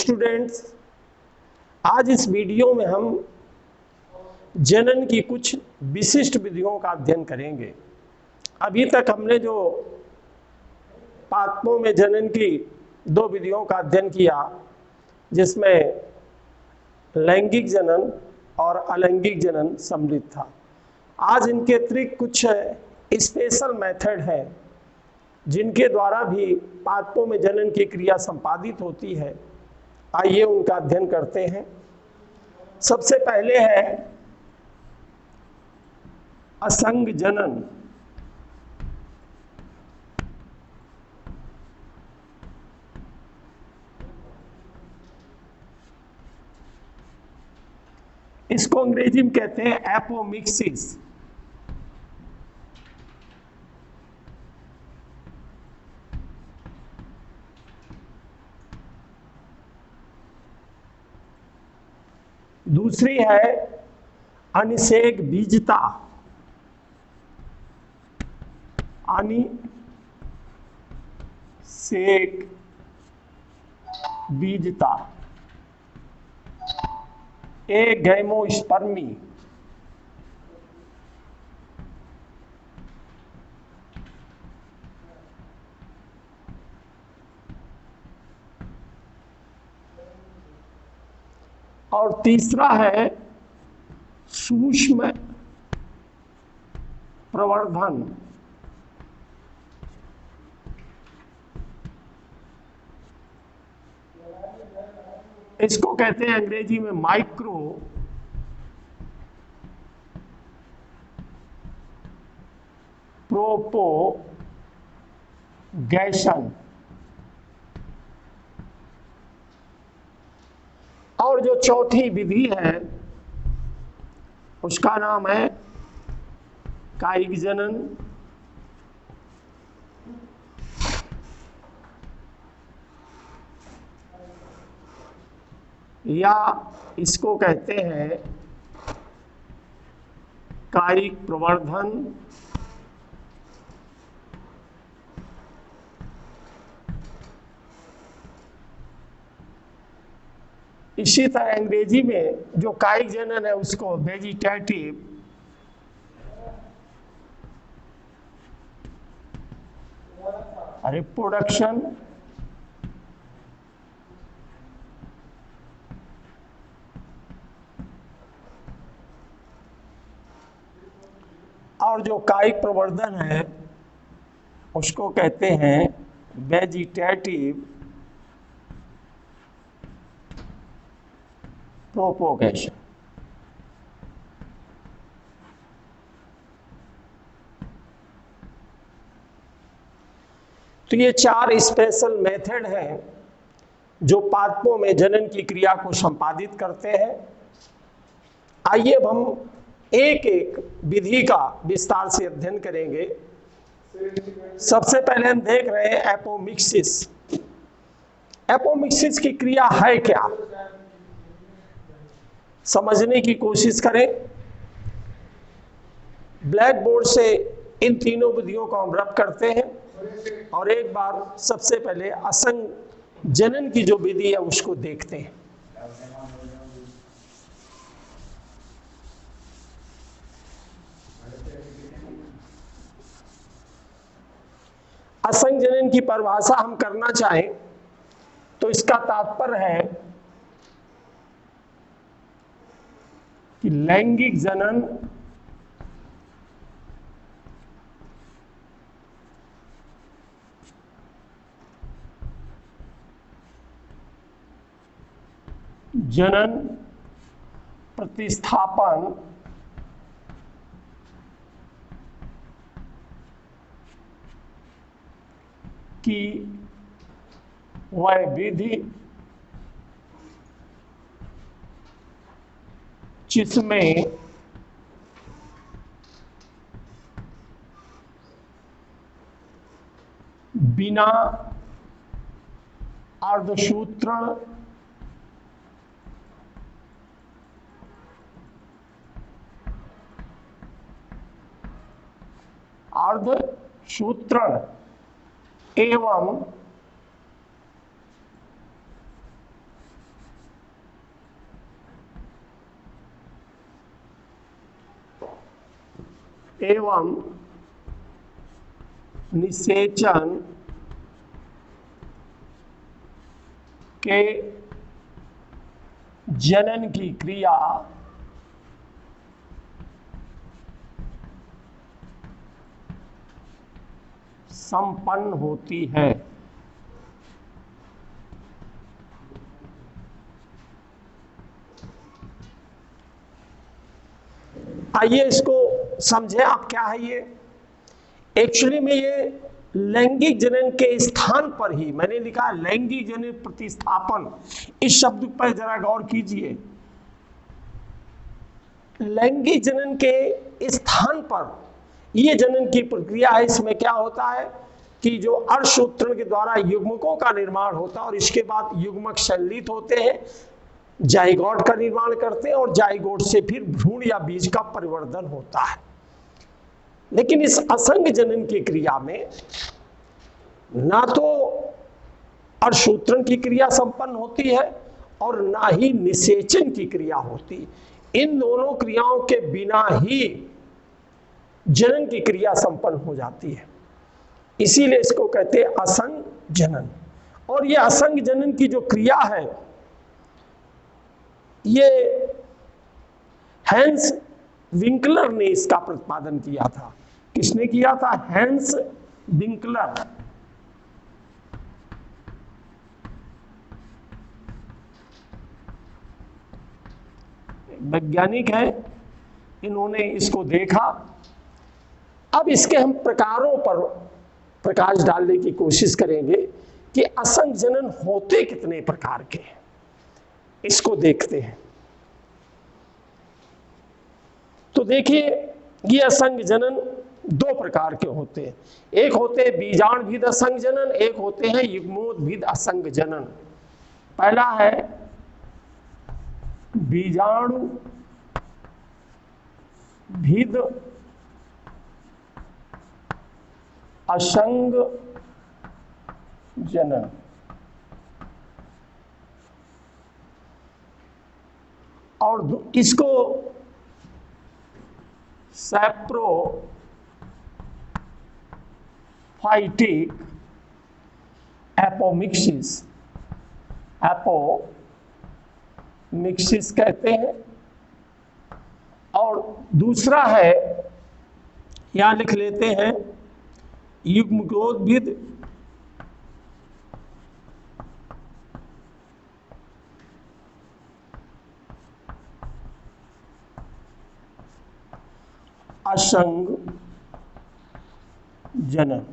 Students, आज इस video में हम जनन की कुछ विशिष्ट विधियों का अध्ययन करेंगे। अभी तक हमने जो पादपों में जनन की दो विधियों का अध्ययन किया, जिसमें लैंगिक जनन और अलैंगिक जनन सम्मिलित था। आज इनके अतिरिक्त कुछ स्पेशल मेथड है जिनके द्वारा भी पादपों में जनन की क्रिया संपादित होती है। आइए उनका अध्ययन करते हैं। सबसे पहले है असंग जनन। इसको अंग्रेजी में कहते हैं एपोमिक्सिस। दूसरी है अनिषेक बीजता। अनिषेक बीजता एगैमोस्पर्मी। और तीसरा है सूक्ष्म प्रवर्धन। इसको कहते हैं अंग्रेजी में माइक्रो प्रोपोगेशन। और जो चौथी विधि है उसका नाम है कायिक जनन, या इसको कहते हैं कायिक प्रवर्धन, इसी तरह अंग्रेजी में जो कायिक जनन है उसको वेजिटेटिव रिप्रोडक्शन, और जो कायिक प्रवर्धन है उसको कहते हैं वेजिटेटिव प्रोपोगेशन। तो ये चार स्पेशल मेथड हैं जो पादपों में जनन की क्रिया को संपादित करते हैं। आइए अब हम एक एक विधि का विस्तार से अध्ययन करेंगे। सबसे पहले हम देख रहे हैं एपोमिक्सिस। एपोमिक्सिस की क्रिया है क्या, समझने की कोशिश करें। ब्लैक बोर्ड से इन तीनों विधियों को हम रब करते हैं और एक बार सबसे पहले असंग जनन की जो विधि है उसको देखते हैं। असंग जनन की परिभाषा हम करना चाहें तो इसका तात्पर्य है कि लैंगिक जनन जनन प्रतिस्थापन की वह विधि जिसमें बिना अर्धसूत्रण अर्धसूत्रण एवं एवं निषेचन के जनन की क्रिया संपन्न होती है। आइए इसको समझें आप, क्या है ये। एक्चुअली में ये लैंगिक जनन के स्थान पर ही, मैंने लिखा लैंगिक जनन प्रतिस्थापन, इस शब्द पर जरा गौर कीजिए। लैंगिक जनन के स्थान पर ये जनन की प्रक्रिया है। इसमें क्या होता है कि जो अर्धसूत्रण के द्वारा युग्मकों का निर्माण होता है और इसके बाद युग्मक संलीत होते हैं, जाइगोट का निर्माण करते हैं और जाइगोट से फिर भ्रूण या बीज का परिवर्धन होता है। लेकिन इस असंग जनन की क्रिया में ना तो अर्धसूत्रण की क्रिया संपन्न होती है और ना ही निषेचन की क्रिया होती। इन दोनों क्रियाओं के बिना ही जनन की क्रिया संपन्न हो जाती है। इसीलिए इसको कहते हैं असंग जनन। और यह असंग जनन की जो क्रिया है, ये हैंस विंकलर ने इसका प्रतिपादन किया था। किसने किया था? Hans Winkler. वैज्ञानिक है, इन्होंने इसको देखा। अब इसके हम प्रकारों पर प्रकाश डालने की कोशिश करेंगे कि असंग जनन होते कितने प्रकार के हैं, इसको देखते हैं। तो देखिए, ये असंग जनन दो प्रकार के होते हैं। एक होते हैं बीजाणुभिद असंग जनन, एक होते हैं युग्मोद्भिद असंग जनन। पहला है बीजाणुभिद असंग जनन। और इसको सैप्रोफाइटिक एपोमिक्सिस कहते हैं। और दूसरा है, यहां लिख लेते हैं, युग्मकोद्भिद असंग जनन।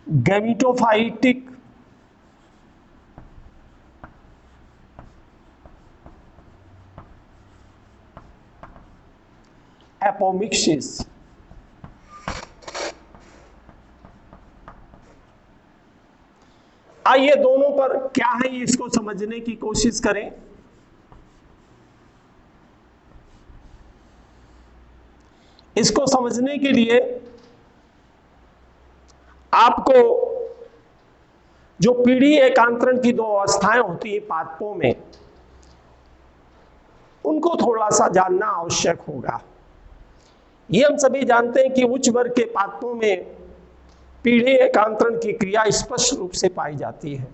Gametophytic apomixis. आइए दोनों पर क्या है इसको समझने की कोशिश करें। इसको समझने के लिए आपको जो पीढ़ी एकांतरण की दो अवस्थाएं होती है पादपों में, उनको थोड़ा सा जानना आवश्यक होगा। ये हम सभी जानते हैं कि उच्च वर्ग के पादपों में पीढ़ी एकांतरण की क्रिया स्पष्ट रूप से पाई जाती है।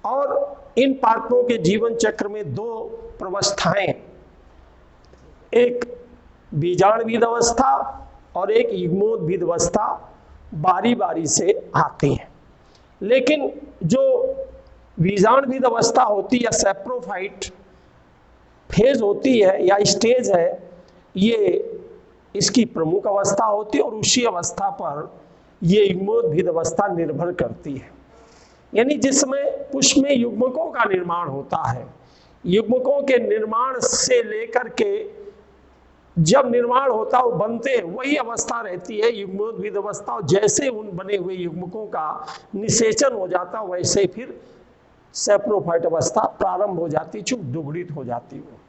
और इन पादपों के जीवन चक्र में दो प्रवस्थाएं, एक बीजाणुभिद अवस्था और एक युग्मोद्भिद अवस्था बारी बारी से आती हैं। लेकिन जो बीजाणुभिद अवस्था होती है या सैप्रोफाइट फेज होती है या स्टेज है, ये इसकी प्रमुख अवस्था होती है और उसी अवस्था पर ये युग्मोद्भिद अवस्था निर्भर करती है। यानी जिसमें पुष्प में युग्मकों का निर्माण होता है, युग्मकों के निर्माण से लेकर के जब निर्माण होता है वो बनते हैं, वही अवस्था रहती है युग्मोद्भिद अवस्था। और जैसे उन बने हुए युग्मकों का निषेचन हो जाता वैसे फिर सैप्रोफाइट अवस्था प्रारंभ हो जाती, चूंकि दुगुणित हो जाती वो।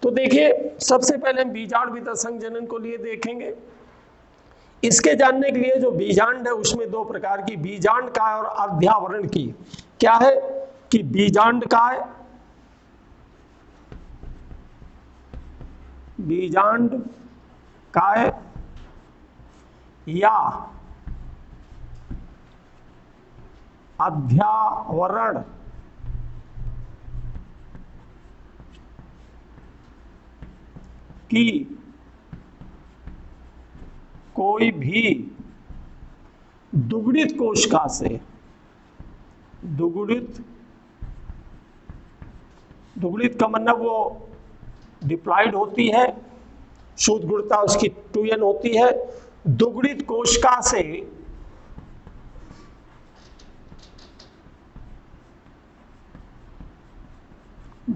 तो देखिए, सबसे पहले हम बीजाणुभिद असंग जनन को लिए देखेंगे। इसके जानने के लिए जो बीजांड है उसमें दो प्रकार की, बीजांड काय और अध्यावरण की। क्या है कि बीजांड काय बीजांड काय या अध्यावरण की कोई भी दुगुणित कोशिका से, दुगुणित का मतलब वो डिप्लॉयड होती है, शुद्ध गुणता उसकी 2n होती है, दुगुणित कोशिका से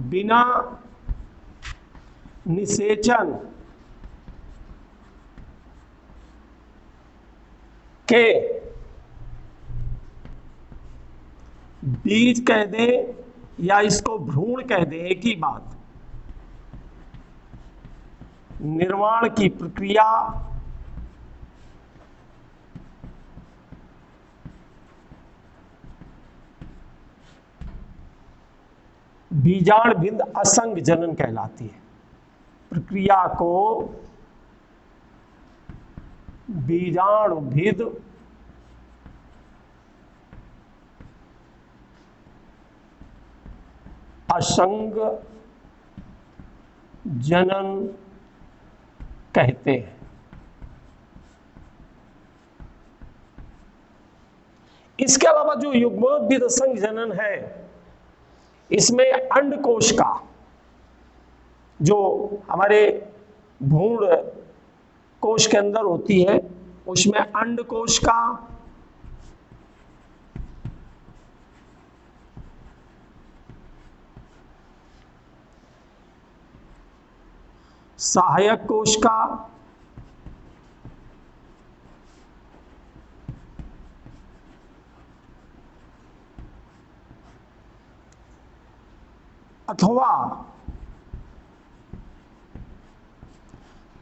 बिना निषेचन के बीज कह दें या इसको भ्रूण कह दें, एक ही बात, निर्माण की प्रक्रिया बीजाणुभिद असंग जनन कहलाती है। प्रक्रिया को बीजाणुभिद असंग जनन कहते हैं। इसके अलावा जो युग्मोद्भिद असंग जनन है, इसमें अंडकोश का, जो हमारे भ्रूण कोश के अंदर होती है, उसमें अंडकोश का, सहायक कोश का, अथवा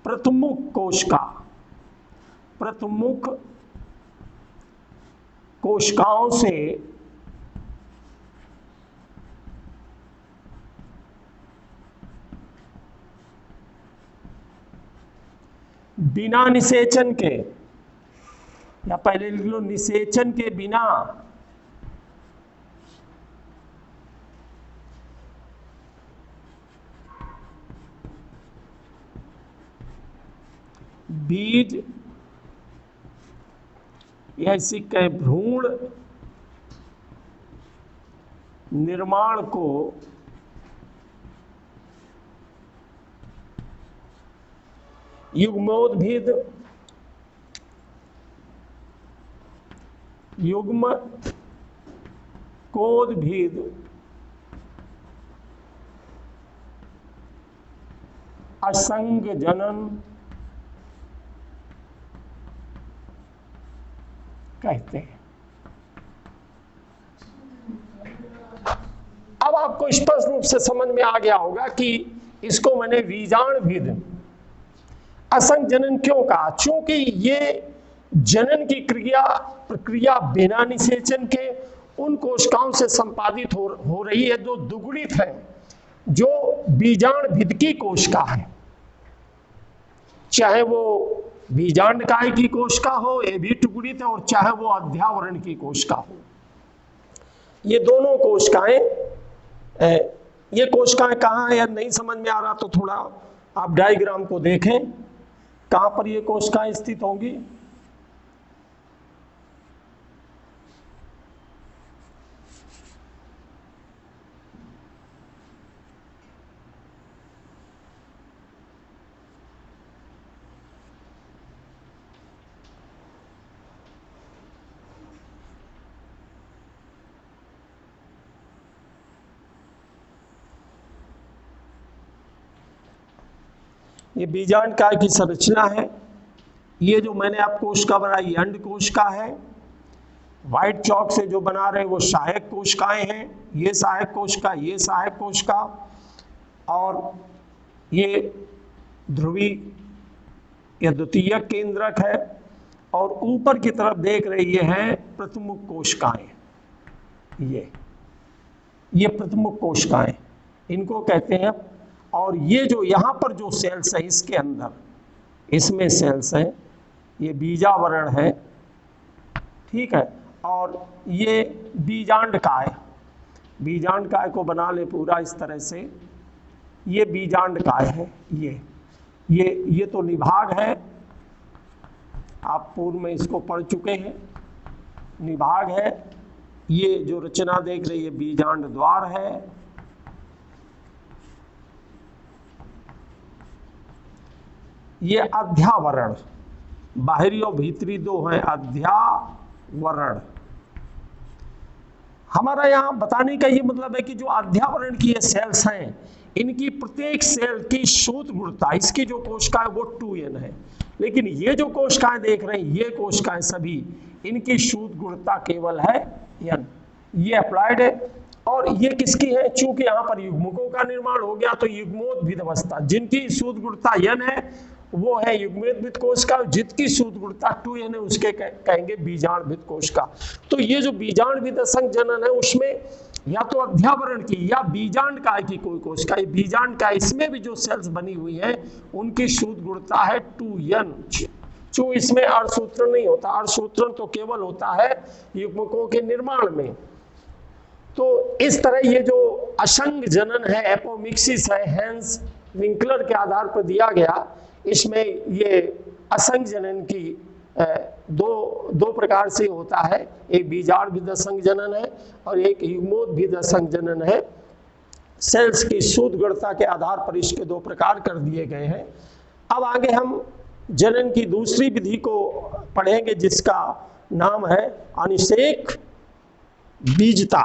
प्रतमुख कोश का, प्रतमुख कोशिकाओं से बिना निषेचन के, या पहले लिख लो निषेचन के बिना बीज या इसी के भ्रूण निर्माण को युग्मोद्भिद, युग्म कोद्भिद असंग जनन कहते हैं। अब आपको स्पष्ट रूप से समझ में आ गया होगा कि इसको मैंने बीजाणुभिद असंग जनन क्यों कहा। क्योंकि ये जनन की प्रक्रिया बिना निषेचन के उन कोशिकाओं से संपादित हो रही है जो दुगुणित है, जो बीजाणुभिद की कोशिका है, चाहे वो बीजांडकाय की कोशिका हो, ये भी टुकड़ित है, और चाहे वो अध्यावरण की कोशिका हो। ये दोनों कोशिकाएं, ये कोशिकाएं कहाँ है, या नहीं समझ में आ रहा तो थोड़ा आप डायग्राम को देखें, कहाँ पर ये कोशिकाएं स्थित होंगी। ये बीजांडकाय की संरचना है। ये जो मैंने आप कोशिका बनाई अंड कोशिका है, व्हाइट चौक से जो बना रहे हैं वो सहायक कोशिकाएं हैं। ये सहायक कोशिका, ये सहायक कोशिका, और ये ध्रुवी या द्वितीयक केंद्रक है, और ऊपर की तरफ देख रहे ये हैं प्रतमुख कोशिकाएं। ये प्रतमुख कोशिकाएं, इनको कहते हैं और ये जो यहाँ पर जो सेल्स है इसके अंदर, इसमें सेल्स है, ये बीजावरण है, ठीक है। और ये बीजांडकाय, बीजांडकाय को बना ले पूरा इस तरह से, ये बीजांडकाय है। ये तो निभाग है, आप पूर्व में इसको पढ़ चुके हैं, निभाग है। ये जो रचना देख रही है बीजांड द्वार है, ये अध्यावरण, बाहरी और भीतरी दो हैं अध्यावरण। हमारा यहाँ बताने का ये मतलब है कि जो अध्यावरण की ये सेल्स हैं, इनकी प्रत्येक सेल की शोध गुणता, इसकी जो कोशिकाएं वो 2n है, लेकिन ये जो कोशिकाएं देख रहे हैं, ये कोशिकाएं सभी, इनकी शोध गुणता केवल है n। ये अप्लाइड है। और ये किसकी है? चूंकि यहाँ पर युग्मकों का निर्माण हो गया तो युग्मोद्भिद अवस्था, जिनकी शोध गुणता n है वो है युग्मोद्भिद कोशिका, जिसकी शोध गुणता 2n है उसके कहेंगे बीजांडभिद कोशिका। तो ये जो बीजांडभिद असंजनन है उसमें या तो अध्यावरण की या बीजांडकाय की कोई कोशिका, ये बीजांडकाय, इसमें भी जो सेल्स बनी हुई हैं उनकी शोध गुणता है 2n। चूंकि इसमें अर्धसूत्रण नहीं होता, अर्धसूत्रण तो केवल होता है युग्मकों के निर्माण में। तो इस तरह ये जो असंग जनन है, एपोमिक्सिस है, हेंस विंकलर के आधार पर दिया गया, इसमें ये असंग जनन की दो प्रकार से होता है, एक बीजांडभिद असंग जनन है और एक युग्मोद्भिद असंग जनन है। सेल्स की शोध गुणता के आधार पर इसके दो प्रकार कर दिए गए हैं। अब आगे हम जनन की दूसरी विधि को पढ़ेंगे जिसका नाम है अनिषेक बीजता।